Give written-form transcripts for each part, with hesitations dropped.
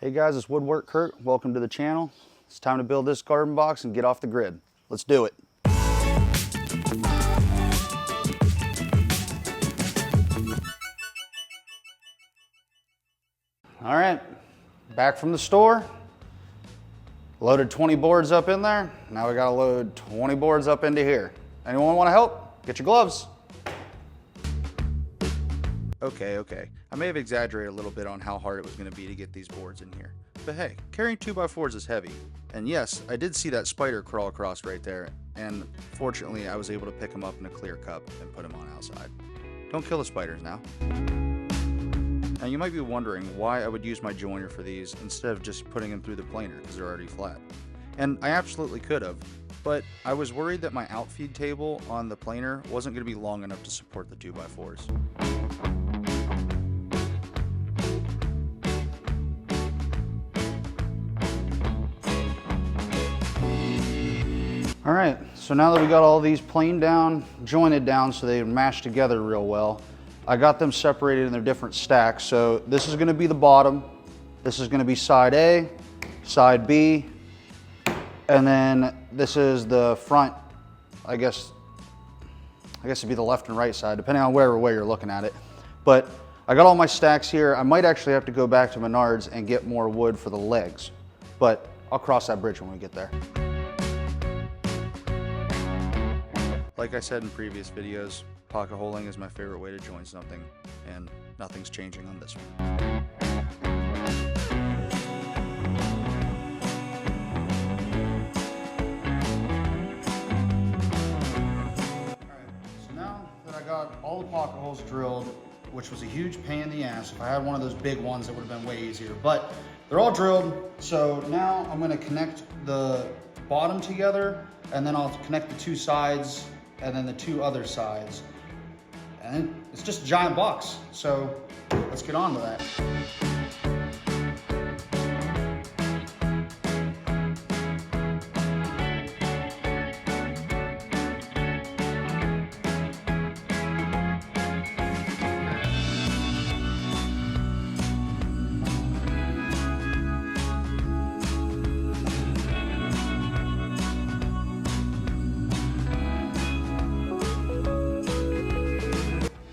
Hey guys, it's Woodwork Kurt. Welcome to the channel. It's time to build this garden box and get off the grid. Let's do it. All right, back from the store. Loaded 20 boards up in there. Now we gotta load 20 boards up into here. Anyone wanna help? Get your gloves. Okay. I may have exaggerated a little bit on how hard it was going to be to get these boards in here. But hey, carrying 2x4s is heavy. And yes, I did see that spider crawl across right there. And fortunately, I was able to pick him up in a clear cup and put him on outside. Don't kill the spiders now. Now you might be wondering why I would use my joiner for these instead of just putting them through the planer because they're already flat. And I absolutely could have. But I was worried that my outfeed table on the planer wasn't going to be long enough to support the 2x4s. All right, so now that we got all these planed down, jointed down so they mash together real well, I got them separated in their different stacks. So this is gonna be the bottom, this is gonna be side A, side B, and then this is the front, I guess it'd be the left and right side, depending on whatever way you're looking at it. But I got all my stacks here. I might actually have to go back to Menards and get more wood for the legs, but I'll cross that bridge when we get there. Like I said in previous videos, pocket holing is my favorite way to join something, and nothing's changing on this one. Alright, so now that I got all the pocket holes drilled, which was a huge pain in the ass. If I had one of those big ones, it would have been way easier, but they're all drilled. So now I'm gonna connect the bottom together, and then I'll connect the two sides and then the two other sides. And then it's just a giant box. So let's get on to that.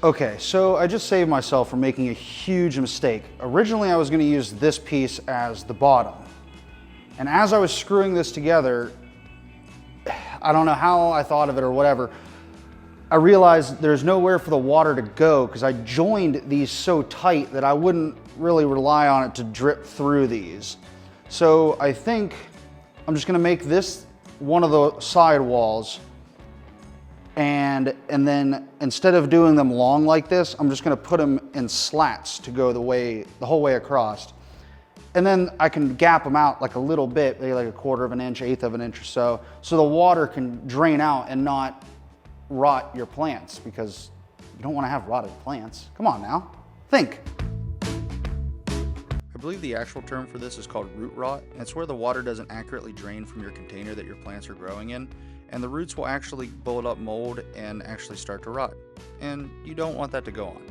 Okay, so I just saved myself from making a huge mistake. Originally, I was gonna use this piece as the bottom. And as I was screwing this together, I don't know how I thought of it or whatever, I realized there's nowhere for the water to go because I joined these so tight that I wouldn't really rely on it to drip through these. So I think I'm just gonna make this one of the side walls, and then instead of doing them long like this, I'm just gonna put them in slats to go the whole way across. And then I can gap them out like a little bit, maybe like a 1/4 of an inch, 1/8 of an inch or so the water can drain out and not rot your plants, because you don't wanna have rotted plants. Come on now, think. I believe the actual term for this is called root rot, and it's where the water doesn't accurately drain from your container that your plants are growing in, and the roots will actually build up mold and actually start to rot. And you don't want that to go on.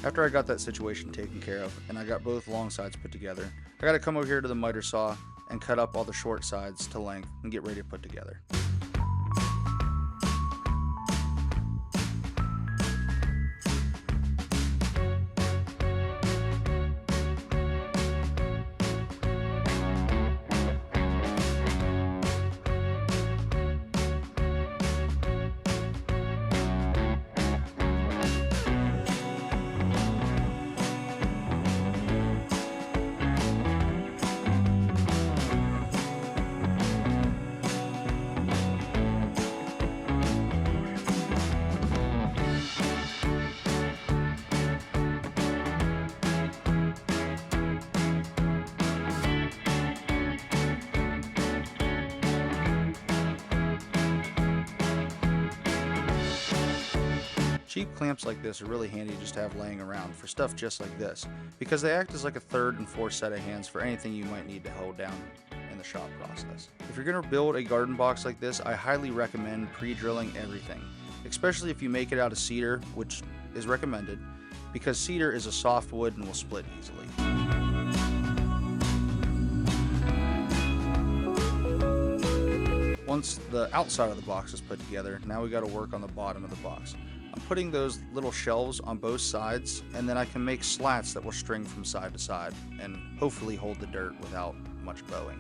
After I got that situation taken care of and I got both long sides put together, I got to come over here to the miter saw and cut up all the short sides to length and get ready to put together. Cheap clamps like this are really handy just to have laying around for stuff just like this, because they act as like a third and fourth set of hands for anything you might need to hold down in the shop process. If you're going to build a garden box like this, I highly recommend pre-drilling everything, especially if you make it out of cedar, which is recommended, because cedar is a soft wood and will split easily. Once the outside of the box is put together, now we got to work on the bottom of the box. I'm putting those little shelves on both sides, and then I can make slats that will string from side to side and hopefully hold the dirt without much bowing.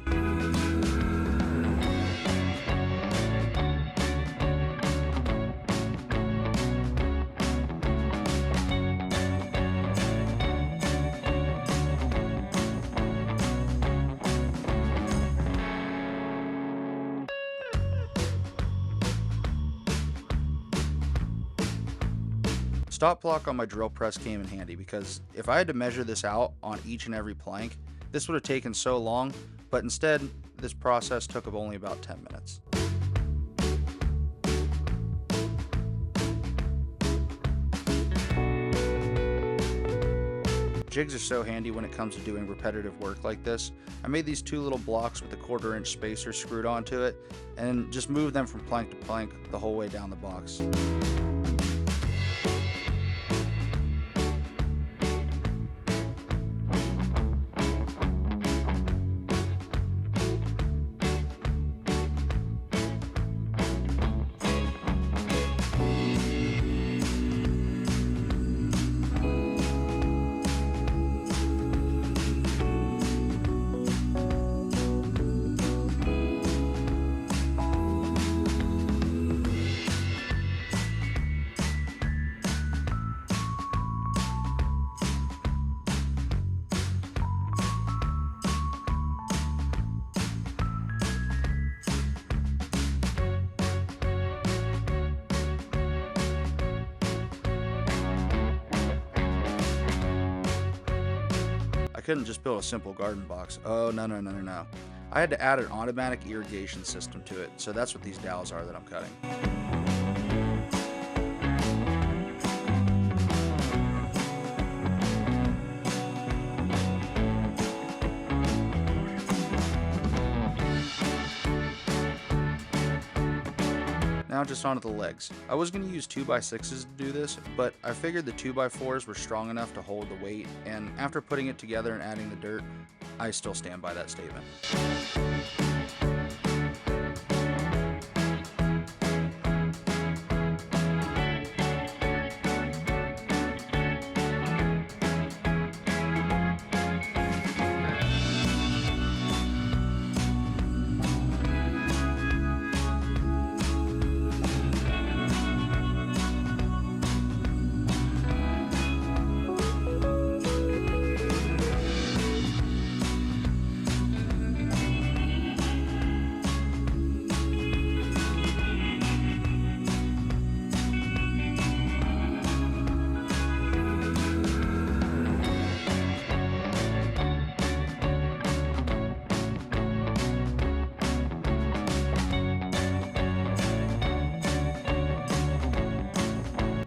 Stop block on my drill press came in handy because if I had to measure this out on each and every plank, this would have taken so long, but instead this process took up only about 10 minutes. Jigs are so handy when it comes to doing repetitive work like this. I made these two little blocks with a 1/4 inch spacer screwed onto it and just moved them from plank to plank the whole way down the box. I couldn't just build a simple garden box. Oh, no. I had to add an automatic irrigation system to it, so that's what these dowels are that I'm cutting. Now just onto the legs. I was going to use 2x6s to do this, but I figured the 2x4s were strong enough to hold the weight, and after putting it together and adding the dirt, I still stand by that statement.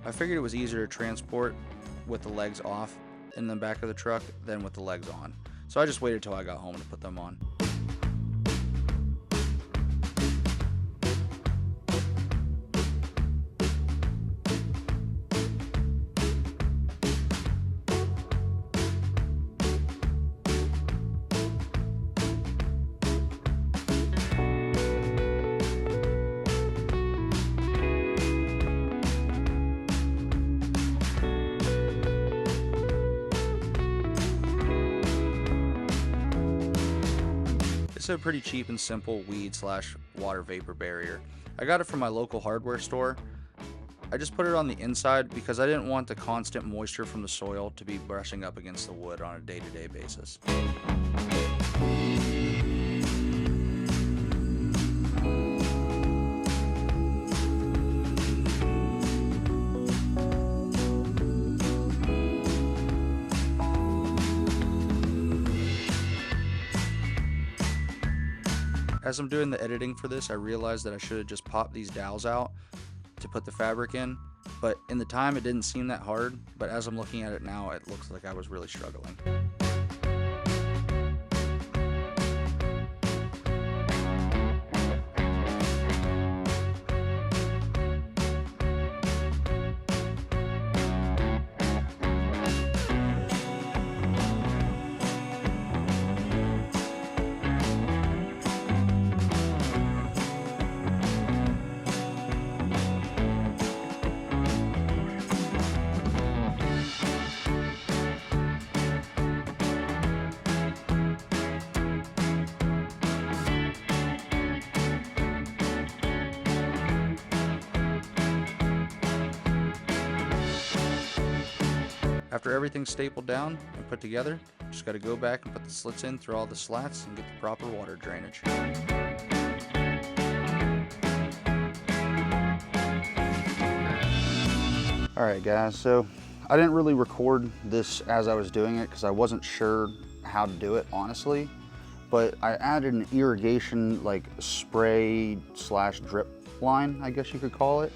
I figured it was easier to transport with the legs off in the back of the truck than with the legs on. So I just waited till I got home to put them on. It's a pretty cheap and simple weed/water vapor barrier. I got it from my local hardware store. I just put it on the inside because I didn't want the constant moisture from the soil to be brushing up against the wood on a day-to-day basis. As I'm doing the editing for this, I realized that I should have just popped these dowels out to put the fabric in, But in the time, it didn't seem that hard, but as I'm looking at it now, it looks like I was really struggling. After everything's stapled down and put together, just got to go back and put the slits in through all the slats and get the proper water drainage. Alright guys, so I didn't really record this as I was doing it because I wasn't sure how to do it, honestly. But I added an irrigation like spray slash drip line, I guess you could call it.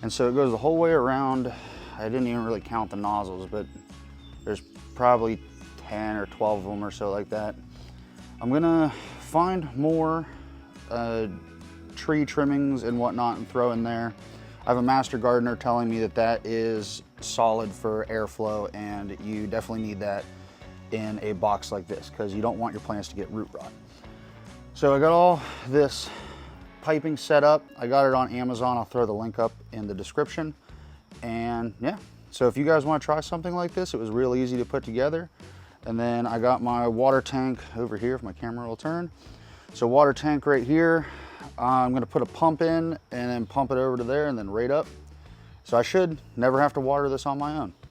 And so it goes the whole way around. I didn't even really count the nozzles, but there's probably 10 or 12 of them or so like that. I'm gonna find more tree trimmings and whatnot and throw in there. I have a master gardener telling me that that is solid for airflow, and you definitely need that in a box like this because you don't want your plants to get root rot. So I got all this piping set up. I got it on Amazon. I'll throw the link up in the description. And yeah, so if you guys want to try something like this, it was real easy to put together. And then I got my water tank over here, if my camera will turn. So water tank right here. I'm going to put a pump in and then pump it over to there and then right up. So I should never have to water this on my own.